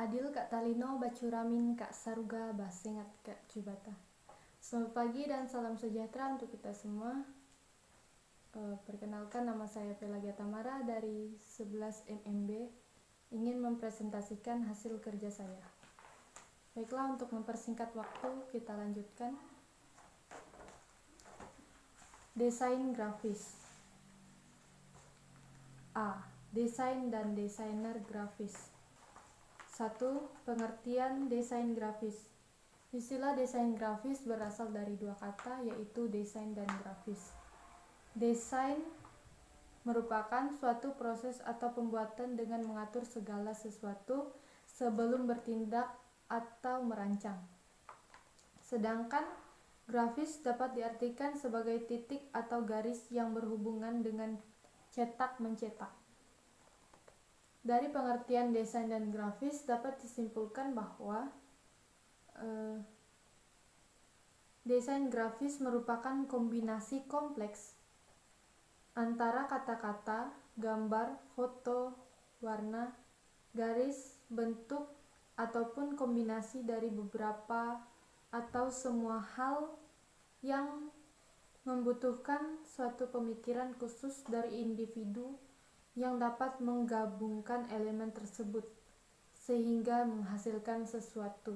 Adil Kak Talino Bacuramin Kak Saruga Basengat Kak Cubata. Selamat pagi dan salam sejahtera untuk kita semua. Perkenalkan, nama saya Pelagia Tamara dari 11 MMB, ingin mempresentasikan hasil kerja saya. Baiklah, untuk mempersingkat waktu kita lanjutkan. Desain grafis. A. Desain dan desainer grafis. 1. Pengertian desain grafis. Istilah desain grafis berasal dari dua kata, yaitu desain dan grafis. Desain merupakan suatu proses atau pembuatan dengan mengatur segala sesuatu sebelum bertindak atau merancang. Sedangkan grafis dapat diartikan sebagai titik atau garis yang berhubungan dengan cetak-mencetak. Dari pengertian desain dan grafis dapat disimpulkan bahwa desain grafis merupakan kombinasi kompleks antara kata-kata, gambar, foto, warna, garis, bentuk, ataupun kombinasi dari beberapa atau semua hal yang membutuhkan suatu pemikiran khusus dari individu yang dapat menggabungkan elemen tersebut sehingga menghasilkan sesuatu.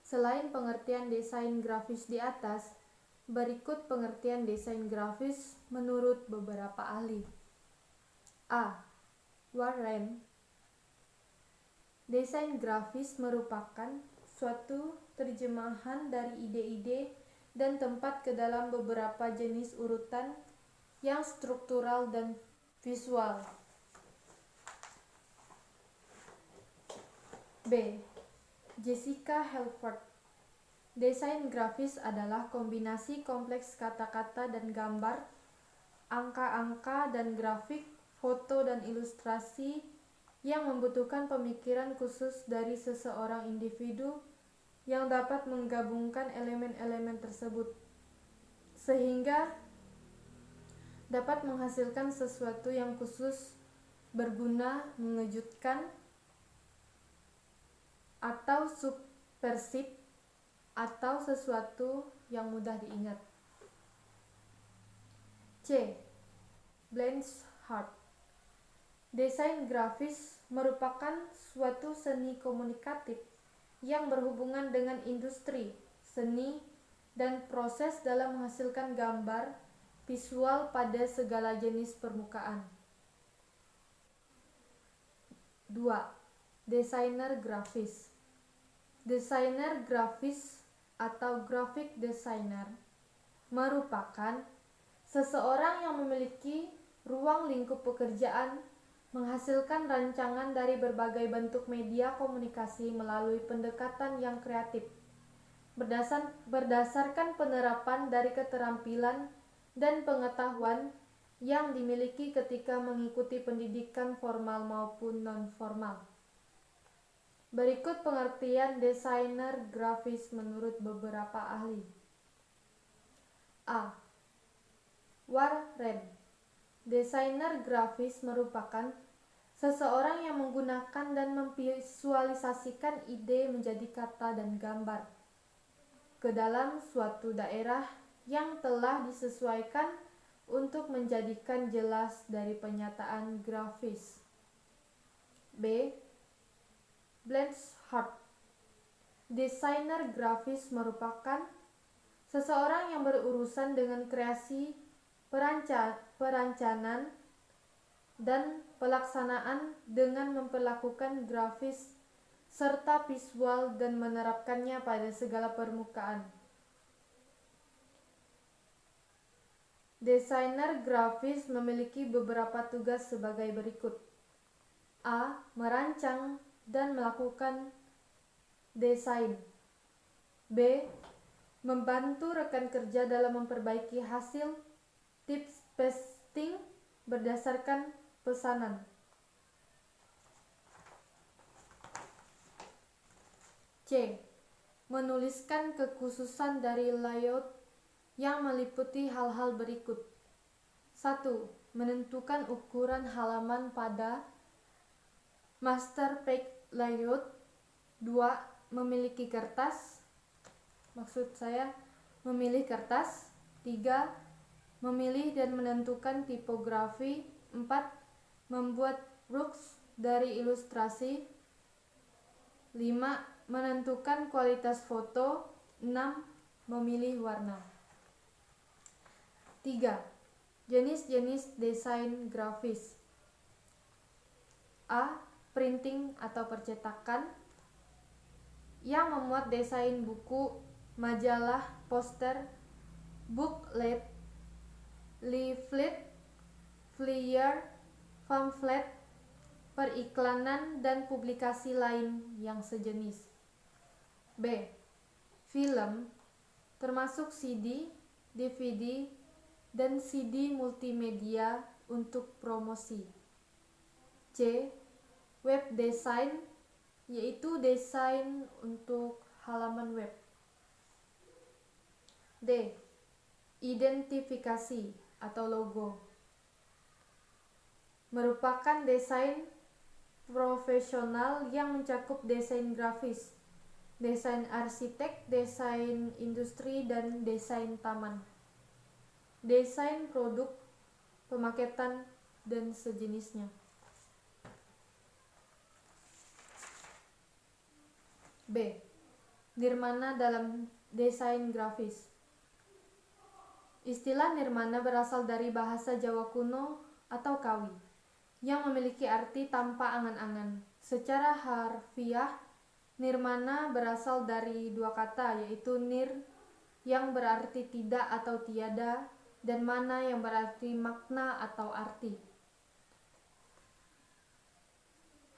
Selain pengertian desain grafis di atas, berikut pengertian desain grafis menurut beberapa ahli. A. Warren. Desain grafis merupakan suatu terjemahan dari ide-ide dan tempat ke dalam beberapa jenis urutan yang struktural dan visual. B. Jessica Helford. Desain grafis adalah kombinasi kompleks kata-kata dan gambar, angka-angka dan grafik, foto dan ilustrasi yang membutuhkan pemikiran khusus dari seseorang individu yang dapat menggabungkan elemen-elemen tersebut sehingga dapat menghasilkan sesuatu yang khusus, berguna, mengejutkan, atau subversif, atau sesuatu yang mudah diingat. C. Blanchard. Desain grafis merupakan suatu seni komunikatif yang berhubungan dengan industri, seni, dan proses dalam menghasilkan gambar visual pada segala jenis permukaan. 2. Desainer grafis. Desainer grafis atau graphic designer merupakan seseorang yang memiliki ruang lingkup pekerjaan, menghasilkan rancangan dari berbagai bentuk media komunikasi melalui pendekatan yang kreatif, berdasarkan penerapan dari keterampilan dan pengetahuan yang dimiliki ketika mengikuti pendidikan formal maupun non-formal. Berikut pengertian desainer grafis menurut beberapa ahli. A. Warren. Desainer grafis merupakan seseorang yang menggunakan dan memvisualisasikan ide menjadi kata dan gambar ke dalam suatu daerah yang telah disesuaikan untuk menjadikan jelas dari penyataan grafis. B. Blanchard. Desainer grafis merupakan seseorang yang berurusan dengan kreasi, perancangan, dan pelaksanaan dengan memperlakukan grafis serta visual dan menerapkannya pada segala permukaan. Desainer grafis memiliki beberapa tugas sebagai berikut. A. Merancang dan melakukan desain. B. Membantu rekan kerja dalam memperbaiki hasil tips pasting berdasarkan pesanan. C. Menuliskan kekhususan dari layout yang meliputi hal-hal berikut. 1. Menentukan ukuran halaman pada Master page layout. 2. Memiliki kertas. Maksud saya memilih kertas. 3. Memilih dan menentukan tipografi. 4. Membuat brooks dari ilustrasi. 5. Menentukan kualitas foto. 6. Memilih warna. 3. Jenis-jenis desain grafis. A. Printing atau percetakan, yang memuat desain buku, majalah, poster, booklet, leaflet, flyer, pamflet, periklanan, dan publikasi lain yang sejenis. B. Film, termasuk CD, DVD, dan CD multimedia untuk promosi. C. Web design, yaitu desain untuk halaman web. D. Identifikasi atau logo, merupakan desain profesional yang mencakup desain grafis, desain arsitek, desain industri, dan desain taman, desain produk, pemaketan, dan sejenisnya. B. Nirmana dalam desain grafis. Istilah nirmana berasal dari bahasa Jawa kuno atau Kawi, yang memiliki arti tanpa angan-angan. Secara harfiah, nirmana berasal dari dua kata, yaitu nir yang berarti tidak atau tiada, dan mana yang berarti makna atau arti.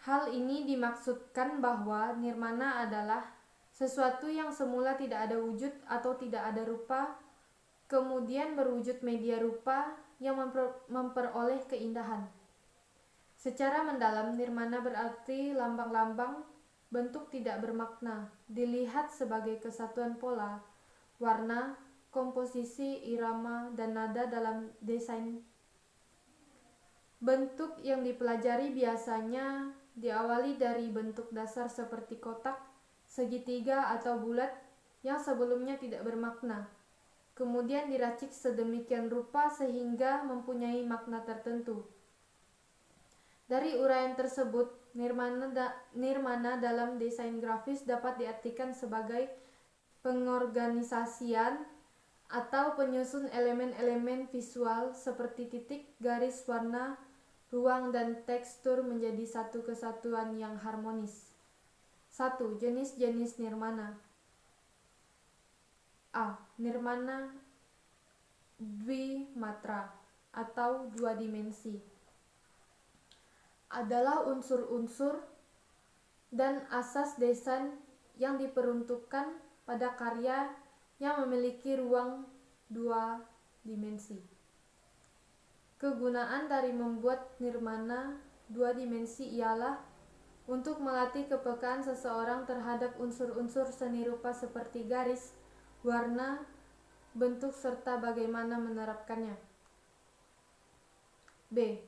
Hal ini dimaksudkan bahwa nirmana adalah sesuatu yang semula tidak ada wujud atau tidak ada rupa, kemudian berwujud media rupa yang memperoleh keindahan. Secara mendalam, nirmana berarti lambang-lambang bentuk tidak bermakna, dilihat sebagai kesatuan pola, warna, komposisi, irama, dan nada dalam desain. Bentuk yang dipelajari biasanya diawali dari bentuk dasar seperti kotak, segitiga, atau bulat yang sebelumnya tidak bermakna, kemudian diracik sedemikian rupa sehingga mempunyai makna tertentu. Dari uraian tersebut, nirmana dalam desain grafis dapat diartikan sebagai pengorganisasian atau penyusun elemen-elemen visual seperti titik, garis, warna, ruang, dan tekstur menjadi satu kesatuan yang harmonis. 1. Jenis-jenis nirmana. A. Nirmana dwimatra atau dua dimensi adalah unsur-unsur dan asas desain yang diperuntukkan pada karya yang memiliki ruang dua dimensi. Kegunaan dari membuat nirmana dua dimensi ialah untuk melatih kepekaan seseorang terhadap unsur-unsur seni rupa seperti garis, warna, bentuk, serta bagaimana menerapkannya. B.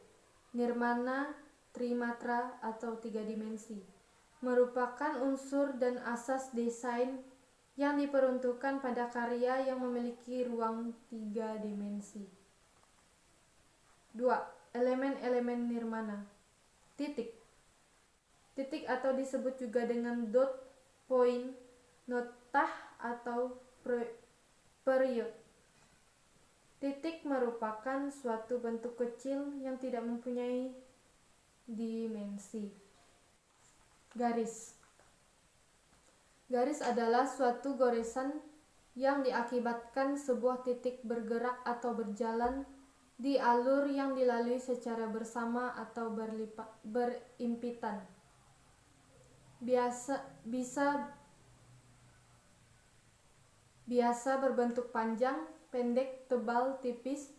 Nirmana trimatra atau tiga dimensi merupakan unsur dan asas desain yang diperuntukkan pada karya yang memiliki ruang tiga dimensi. 2. Elemen-elemen nirmana. Titik. Titik atau disebut juga dengan dot, point, notah, atau period. Titik merupakan suatu bentuk kecil yang tidak mempunyai dimensi. Garis. Garis adalah suatu goresan yang diakibatkan sebuah titik bergerak atau berjalan di alur yang dilalui secara bersama atau berimpitan. Biasa berbentuk panjang, pendek, tebal, tipis,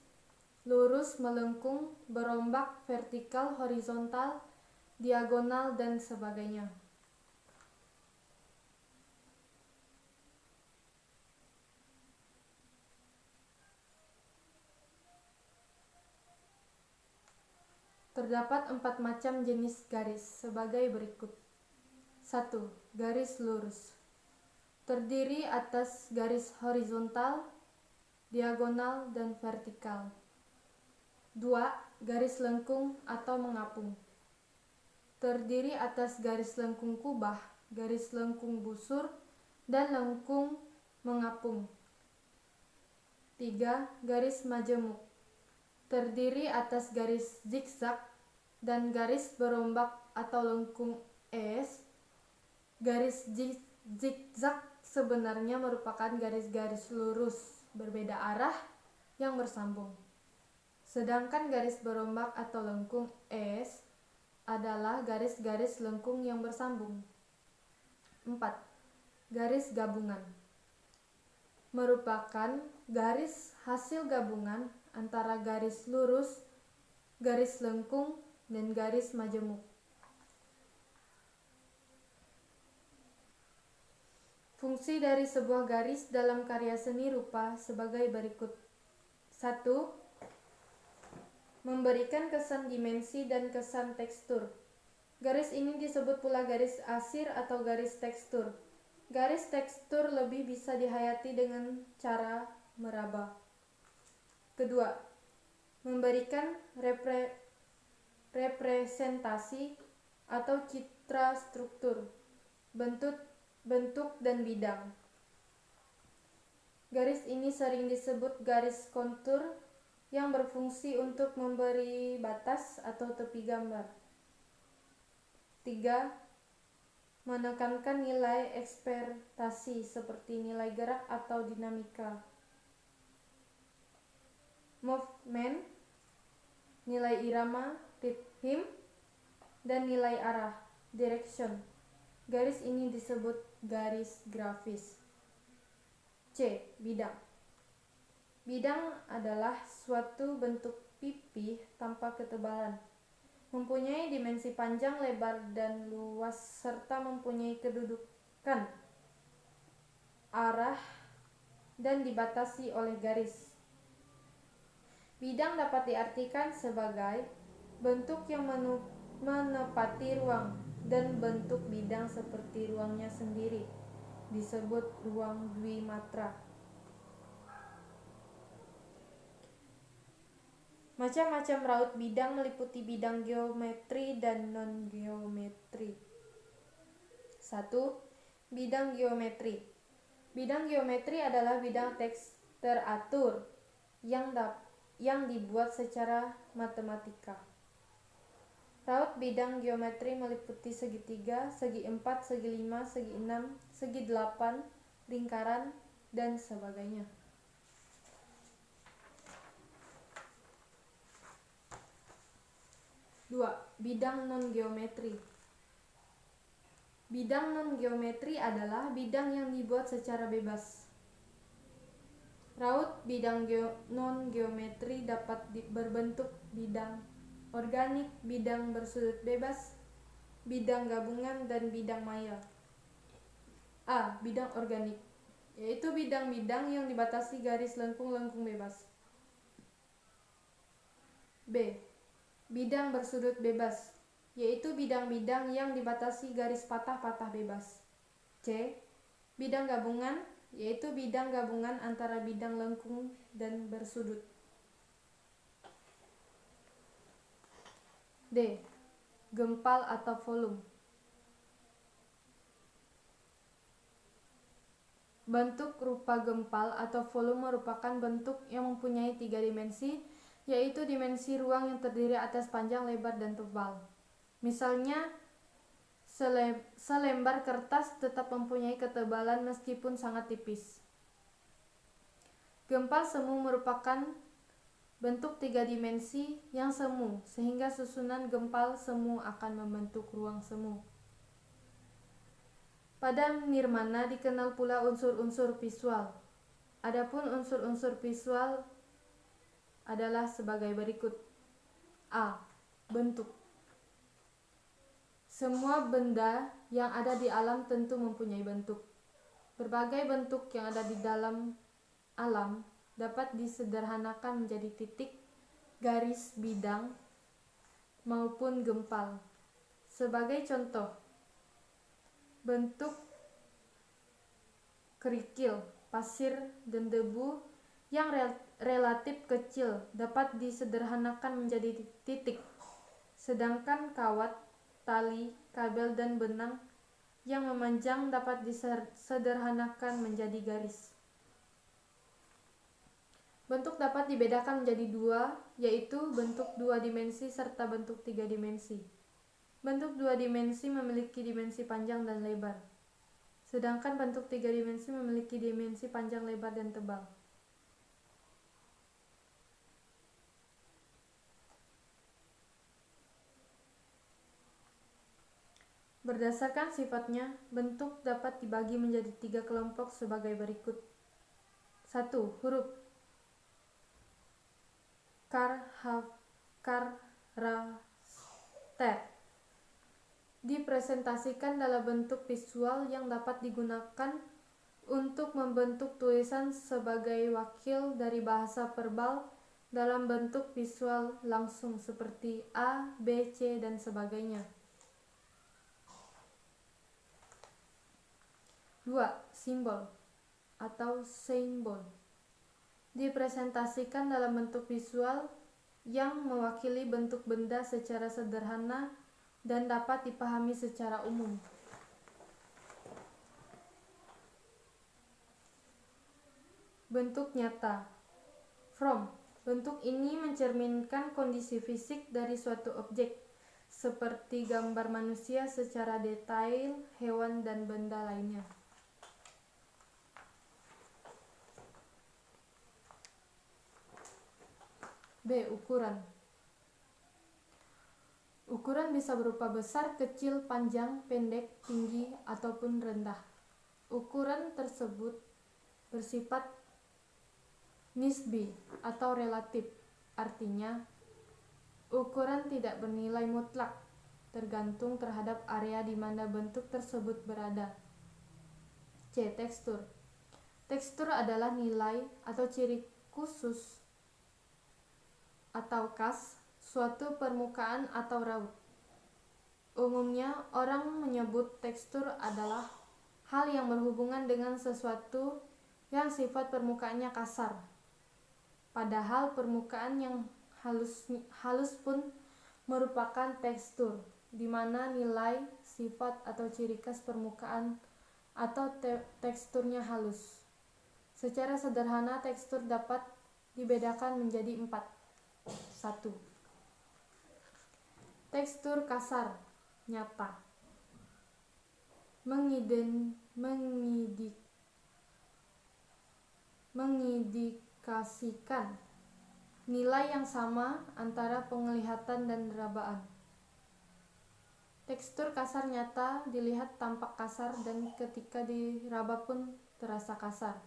lurus, melengkung, berombak, vertikal, horizontal, diagonal, dan sebagainya. Terdapat 4 macam jenis garis sebagai berikut. 1. Garis lurus. Terdiri atas garis horizontal, diagonal, dan vertikal. 2. Garis lengkung atau mengapung. Terdiri atas garis lengkung kubah, garis lengkung busur, dan lengkung mengapung. 3. Garis majemuk. Terdiri atas garis zigzag dan garis berombak atau lengkung es. Garis zigzag sebenarnya merupakan garis-garis lurus berbeda arah yang bersambung. Sedangkan garis berombak atau lengkung es adalah garis-garis lengkung yang bersambung. 4. Garis gabungan. Merupakan garis hasil gabungan antara garis lurus, garis lengkung, dan garis majemuk. Fungsi dari sebuah garis dalam karya seni rupa sebagai berikut. 1. Memberikan kesan dimensi dan kesan tekstur. Garis ini disebut pula garis asir atau garis tekstur. Garis tekstur lebih bisa dihayati dengan cara meraba. Kedua, memberikan representasi atau citra struktur, bentuk dan bidang. Garis ini sering disebut garis kontur yang berfungsi untuk memberi batas atau tepi gambar. 3. Menekankan nilai ekspektasi seperti nilai gerak atau dinamika, movement, nilai irama, rhythm, dan nilai arah, direction. Garis ini disebut garis grafis. C. Bidang. Bidang adalah suatu bentuk pipih tanpa ketebalan, mempunyai dimensi panjang, lebar, dan luas, serta mempunyai kedudukan, arah, dan dibatasi oleh garis. Bidang dapat diartikan sebagai bentuk yang menepati ruang, dan bentuk bidang seperti ruangnya sendiri disebut ruang dwimatra. Macam-macam raut bidang meliputi bidang geometri dan non-geometri. 1. Bidang geometri. Bidang geometri adalah bidang teks teratur yang dibuat secara matematika. Raut bidang geometri meliputi segitiga, segi 4, segi 5, segi 6, segi 8, lingkaran, dan sebagainya. 2. Bidang non-geometri. Bidang non-geometri adalah bidang yang dibuat secara bebas. Raut bidang non-geometri dapat berbentuk bidang organik, bidang bersudut bebas, bidang gabungan, dan bidang maya. A. Bidang organik, yaitu bidang-bidang yang dibatasi garis lengkung-lengkung bebas. B. Bidang bersudut bebas, yaitu bidang-bidang yang dibatasi garis patah-patah bebas. C. Bidang gabungan, yaitu bidang gabungan antara bidang lengkung dan bersudut. D. Gempal atau volume. Bentuk rupa gempal atau volume merupakan bentuk yang mempunyai 3 dimensi, yaitu dimensi ruang yang terdiri atas panjang, lebar, dan tebal. Misalnya, selembar kertas tetap mempunyai ketebalan meskipun sangat tipis. Gempal semu merupakan bentuk 3 dimensi yang semu, sehingga susunan gempal semu akan membentuk ruang semu. Pada nirmana dikenal pula unsur-unsur visual. Adapun unsur-unsur visual adalah sebagai berikut. A. Bentuk. Semua benda yang ada di alam tentu mempunyai bentuk. Berbagai bentuk yang ada di dalam alam dapat disederhanakan menjadi titik, garis, bidang, maupun gempal. Sebagai contoh, bentuk kerikil, pasir, dan debu yang relatif kecil dapat disederhanakan menjadi titik, sedangkan kawat, tali, kabel, dan benang yang memanjang dapat disederhanakan menjadi garis. Bentuk dapat dibedakan menjadi dua, yaitu bentuk dua dimensi serta bentuk tiga dimensi. Bentuk dua dimensi memiliki dimensi panjang dan lebar, sedangkan bentuk tiga dimensi memiliki dimensi panjang, lebar, dan tebal. Berdasarkan sifatnya, bentuk dapat dibagi menjadi tiga kelompok sebagai berikut. 1. Huruf karakter dipresentasikan dalam bentuk visual yang dapat digunakan untuk membentuk tulisan sebagai wakil dari bahasa verbal dalam bentuk visual langsung seperti A, B, C, dan sebagainya. 2. Simbol atau simbol dipresentasikan dalam bentuk visual yang mewakili bentuk benda secara sederhana dan dapat dipahami secara umum. Bentuk nyata. From. Bentuk ini mencerminkan kondisi fisik dari suatu objek, seperti gambar manusia secara detail, hewan, dan benda lainnya. B. Ukuran. Ukuran bisa berupa besar, kecil, panjang, pendek, tinggi, ataupun rendah. Ukuran tersebut bersifat nisbi atau relatif, artinya ukuran tidak bernilai mutlak, tergantung terhadap area di mana bentuk tersebut berada. C. Tekstur. Tekstur adalah nilai atau ciri khusus atau khas suatu permukaan atau raut. Umumnya, orang menyebut tekstur adalah hal yang berhubungan dengan sesuatu yang sifat permukaannya kasar. Padahal permukaan yang halus pun merupakan tekstur, di mana nilai, sifat, atau ciri khas permukaan atau teksturnya halus. Secara sederhana, tekstur dapat dibedakan menjadi 4. 1. Tekstur kasar, nyata, mengindikasikan nilai yang sama antara penglihatan dan rabaan. Tekstur kasar nyata dilihat tampak kasar dan ketika diraba pun terasa kasar.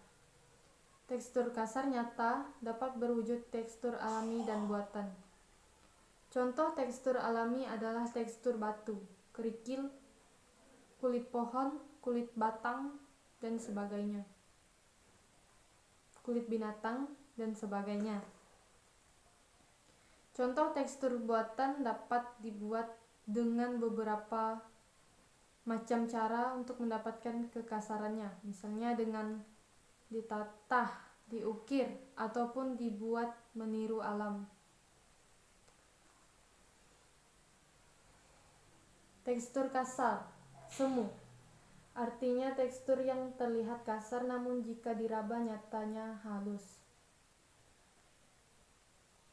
Tekstur kasar nyata dapat berwujud tekstur alami dan buatan. Contoh tekstur alami adalah tekstur batu, kerikil, kulit pohon, kulit batang, dan sebagainya. Kulit binatang, dan sebagainya. Contoh tekstur buatan dapat dibuat dengan beberapa macam cara untuk mendapatkan kekasarannya, misalnya dengan ditatah, diukir, ataupun dibuat meniru alam. Tekstur kasar, semu, artinya tekstur yang terlihat kasar namun jika diraba nyatanya halus.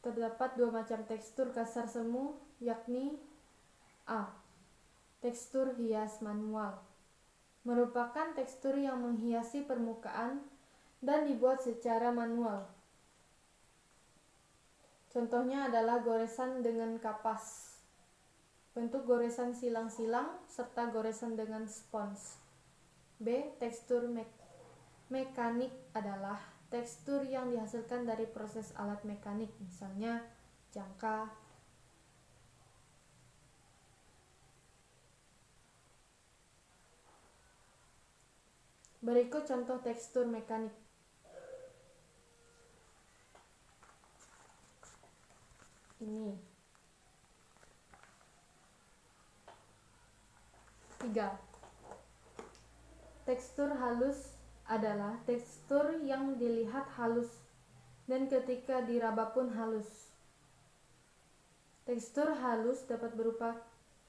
Terdapat dua macam tekstur kasar semu, yakni A. Tekstur hias manual, merupakan tekstur yang menghiasi permukaan dan dibuat secara manual. Contohnya adalah goresan dengan kapas, bentuk goresan silang-silang, serta goresan dengan spons. B. Tekstur mekanik adalah tekstur yang dihasilkan dari proses alat mekanik, misalnya jangka. Berikut contoh tekstur mekanik. Ini 3. Tekstur halus adalah tekstur yang dilihat halus dan ketika diraba pun halus. Tekstur halus dapat berupa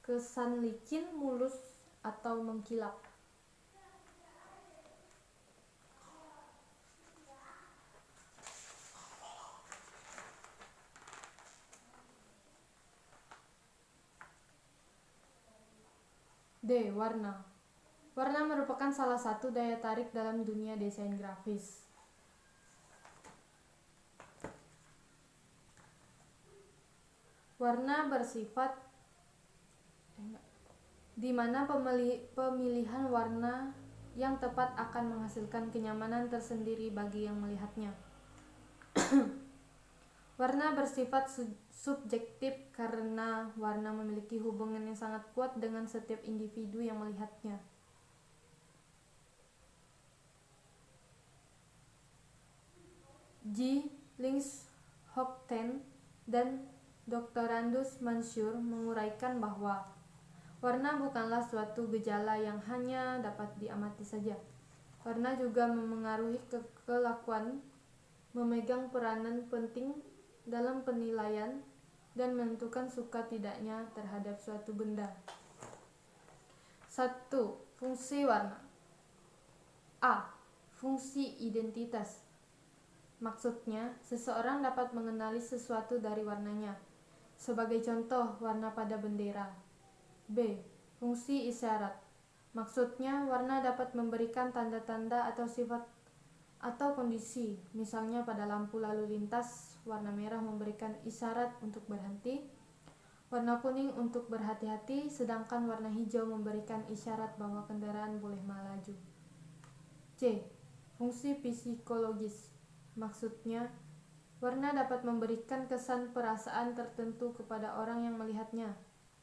kesan licin, mulus, atau mengkilap. D. Warna. Warna merupakan salah satu daya tarik dalam dunia desain grafis. Warna bersifat di mana pemilihan warna yang tepat akan menghasilkan kenyamanan tersendiri bagi yang melihatnya. Warna bersifat subjektif karena warna memiliki hubungan yang sangat kuat dengan setiap individu yang melihatnya. G. Links-Houghton dan Doctorandus Mansur menguraikan bahwa warna bukanlah suatu gejala yang hanya dapat diamati saja. Warna juga memengaruhi kelakuan, memegang peranan penting dalam penilaian, dan menentukan suka tidaknya terhadap suatu benda. 1. Fungsi warna. A. Fungsi identitas. Maksudnya, seseorang dapat mengenali sesuatu dari warnanya. Sebagai contoh, warna pada bendera. B. Fungsi isyarat. Maksudnya, warna dapat memberikan tanda-tanda atau sifat atau kondisi. Misalnya pada lampu lalu lintas, warna merah memberikan isyarat untuk berhenti, warna kuning untuk berhati-hati, sedangkan warna hijau memberikan isyarat bahwa kendaraan boleh melaju. C. Fungsi psikologis. Maksudnya, warna dapat memberikan kesan perasaan tertentu kepada orang yang melihatnya.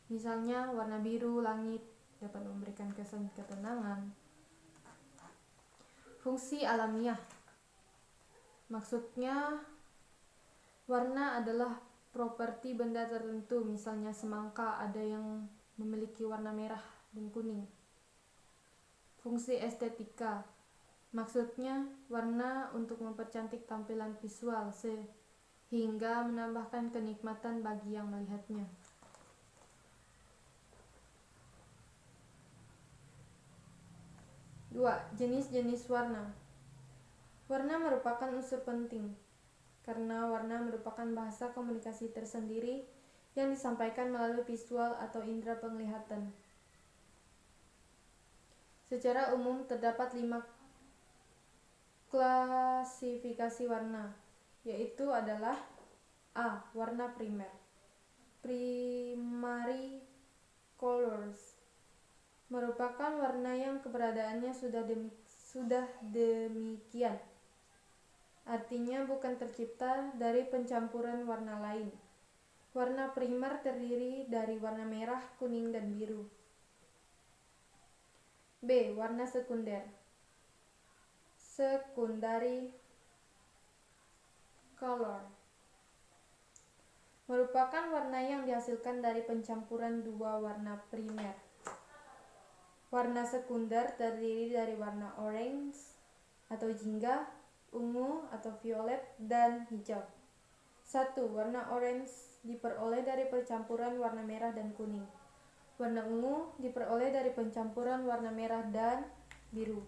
Misalnya, warna biru langit dapat memberikan kesan ketenangan. Fungsi alamiah. Maksudnya, warna adalah properti benda tertentu. Misalnya semangka ada yang memiliki warna merah dan kuning. Fungsi estetika. Maksudnya, warna untuk mempercantik tampilan visual sehingga menambahkan kenikmatan bagi yang melihatnya. 2. Jenis-jenis warna. Warna merupakan unsur penting karena warna merupakan bahasa komunikasi tersendiri yang disampaikan melalui visual atau indera penglihatan. Secara umum terdapat 5 klasifikasi warna, yaitu adalah A. Warna primer. Primary colors merupakan warna yang keberadaannya sudah demikian. Artinya bukan tercipta dari pencampuran warna lain. Warna primer terdiri dari warna merah, kuning, dan biru. B. Warna sekunder. Secondary color merupakan warna yang dihasilkan dari pencampuran dua warna primer. Warna sekunder terdiri dari warna orange atau jingga, ungu atau violet, dan hijau. 1. Warna orange diperoleh dari percampuran warna merah dan kuning. Warna ungu diperoleh dari pencampuran warna merah dan biru.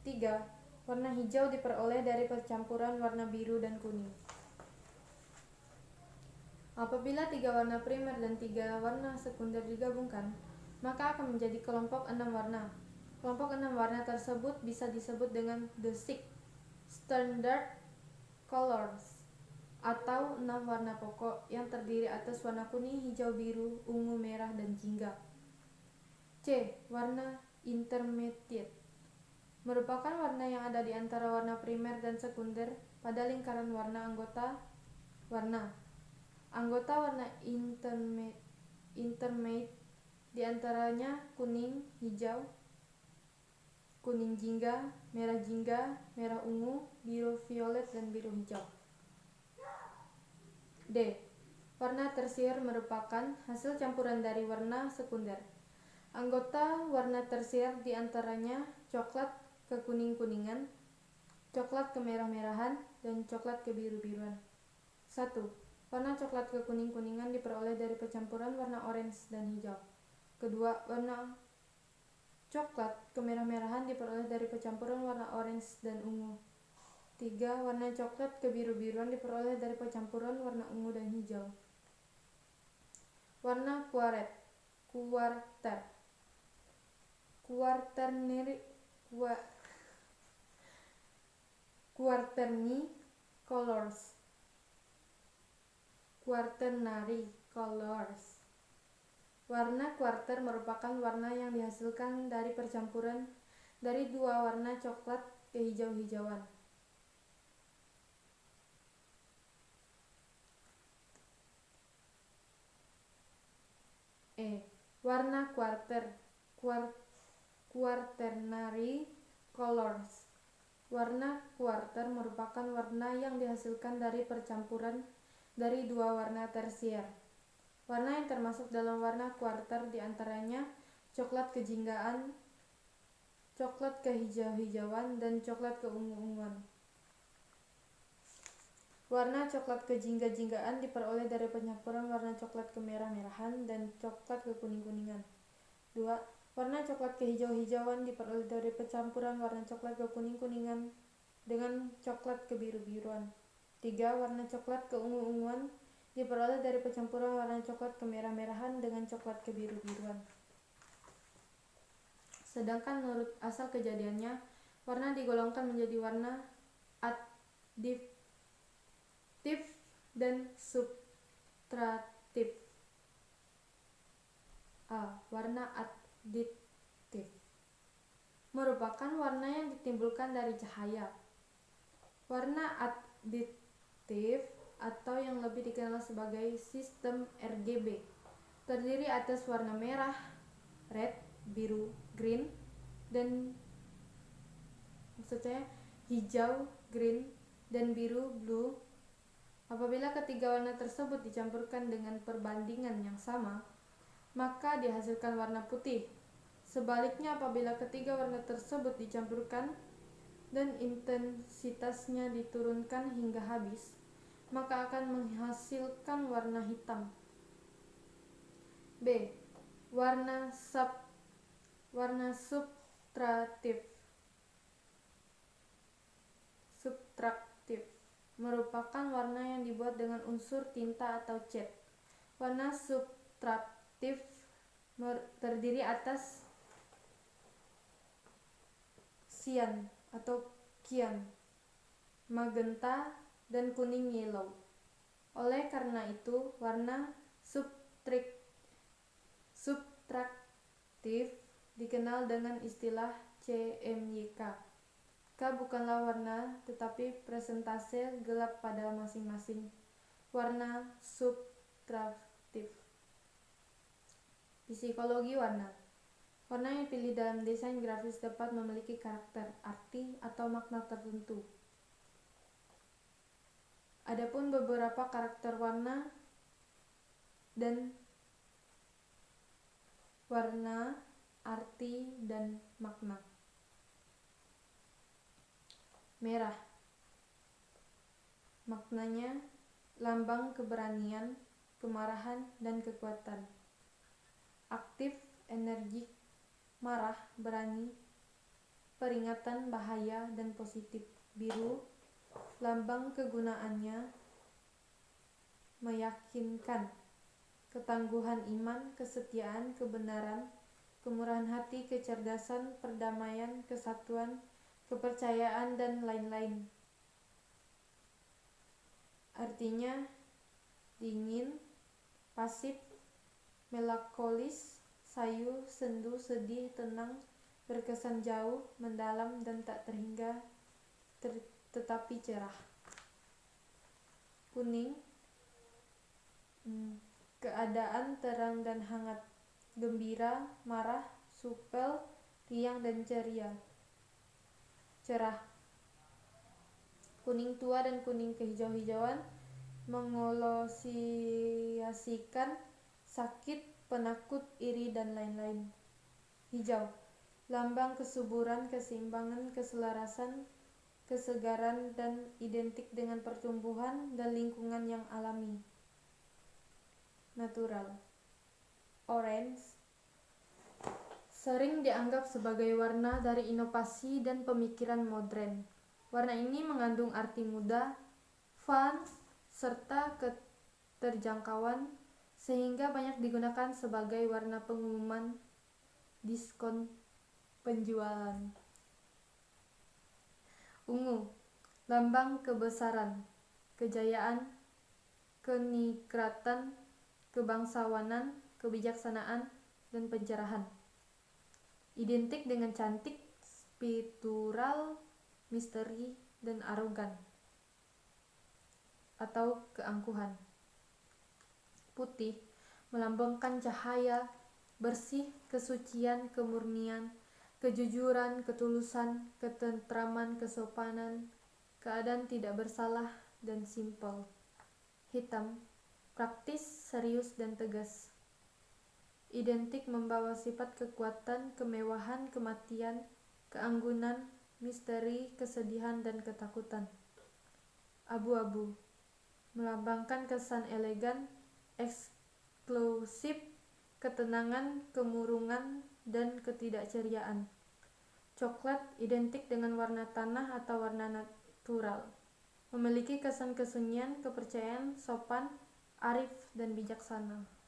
3. Warna hijau diperoleh dari percampuran warna biru dan kuning. Apabila 3 warna primer dan 3 warna sekunder digabungkan, maka akan menjadi kelompok 6 warna. Kelompok 6 warna tersebut bisa disebut dengan the 6 standard colors, atau 6 warna pokok yang terdiri atas warna kuning, hijau, biru, ungu, merah, dan jingga. C. Warna intermediate merupakan warna yang ada di antara warna primer dan sekunder pada lingkaran warna anggota warna. Anggota warna intermediate di antaranya kuning, hijau, kuning jingga, merah ungu, biru violet, dan biru hijau. D. Warna tersier merupakan hasil campuran dari warna sekunder. Anggota warna tersier diantaranya coklat kekuning-kuningan, coklat kemerah-merahan, dan coklat kebiru-biruan. 1. Warna coklat kekuning-kuningan diperoleh dari percampuran warna orange dan hijau. Kedua, warna coklat kemerah-merahan diperoleh dari percampuran warna orange dan ungu. 3. Warna coklat kebiru-biruan diperoleh dari percampuran warna ungu dan hijau. Warna quaternary colors. Warna quarter merupakan warna yang dihasilkan dari percampuran dari dua warna coklat kehijau-hijauan. Warna quaternary colors. Warna quarter merupakan warna yang dihasilkan dari percampuran dari dua warna tersier. Warna yang termasuk dalam warna quarter diantaranya coklat kejinggaan, coklat kehijau-hijauan, dan coklat keungu-unguan. Warna coklat kejingga-jinggaan diperoleh dari pencampuran warna coklat kemerah-merahan dan coklat kekuning-kuningan. 2. Warna coklat kehijau-hijauan diperoleh dari pencampuran warna coklat kekuning-kuningan dengan coklat kebiru-biruan. 3. Warna coklat keungu-unguan diperoleh dari pencampuran warna coklat kemerah-merahan dengan coklat kebiru-biruan. Sedangkan menurut asal kejadiannya, warna digolongkan menjadi warna additif dan subtraktif. Warna additif merupakan warna yang ditimbulkan dari cahaya. Warna additif atau yang lebih dikenal sebagai sistem RGB terdiri atas warna merah, red, biru, green, dan hijau, green, dan biru, blue. Apabila ketiga warna tersebut dicampurkan dengan perbandingan yang sama, maka dihasilkan warna putih. Sebaliknya, apabila ketiga warna tersebut dicampurkan dan intensitasnya diturunkan hingga habis, maka akan menghasilkan warna hitam. B. Warna subtraktif merupakan warna yang dibuat dengan unsur tinta atau cat. Warna subtraktif terdiri atas cyan atau cyan, magenta, dan kuning yellow. Oleh karena itu, warna subtraktif dikenal dengan istilah CMYK. K bukanlah warna, tetapi presentase gelap pada masing-masing warna subtraktif. Psikologi warna. Warna yang dipilih dalam desain grafis dapat memiliki karakter, arti, atau makna tertentu. Adapun beberapa karakter warna, arti, dan makna. Merah. Maknanya lambang keberanian, kemarahan, dan kekuatan. Aktif, energik, marah, berani, peringatan, bahaya, dan positif. Biru. Lambang kegunaannya meyakinkan, ketangguhan iman, kesetiaan, kebenaran, kemurahan hati, kecerdasan, perdamaian, kesatuan, kepercayaan, dan lain-lain. Artinya dingin, pasif, melankolis, sayu, sendu, sedih, tenang, berkesan jauh, mendalam, dan tak terhingga tetapi cerah. Kuning. Keadaan terang dan hangat, gembira, marah, supel, riang, dan ceria. Cerah. Kuning tua dan kuning kehijau-hijauan mengolosiasikan sakit, penakut, iri, dan lain-lain. Hijau, lambang kesuburan, keseimbangan, keselarasan, kesegaran, dan identik dengan pertumbuhan dan lingkungan yang alami. Natural. Orange sering dianggap sebagai warna dari inovasi dan pemikiran modern. Warna ini mengandung arti muda, fun, serta keterjangkauan, sehingga banyak digunakan sebagai warna pengumuman diskon penjualan. Ungu, lambang kebesaran, kejayaan, kenikratan, kebangsawanan, kebijaksanaan, dan pencerahan. Identik dengan cantik, spiritual, misteri, dan arogan atau keangkuhan. Putih melambangkan cahaya, bersih, kesucian, kemurnian, kejujuran, ketulusan, ketentraman, kesopanan, keadaan tidak bersalah, dan simpel. Hitam praktis, serius, dan tegas. Identik membawa sifat kekuatan, kemewahan, kematian, keanggunan, misteri, kesedihan, dan ketakutan. Abu-abu melambangkan kesan elegan, eksklusif, ketenangan, kemurungan, dan ketidakceriaan. Coklat identik dengan warna tanah atau warna natural, memiliki kesan kesunyian, kepercayaan, sopan, arif, dan bijaksana.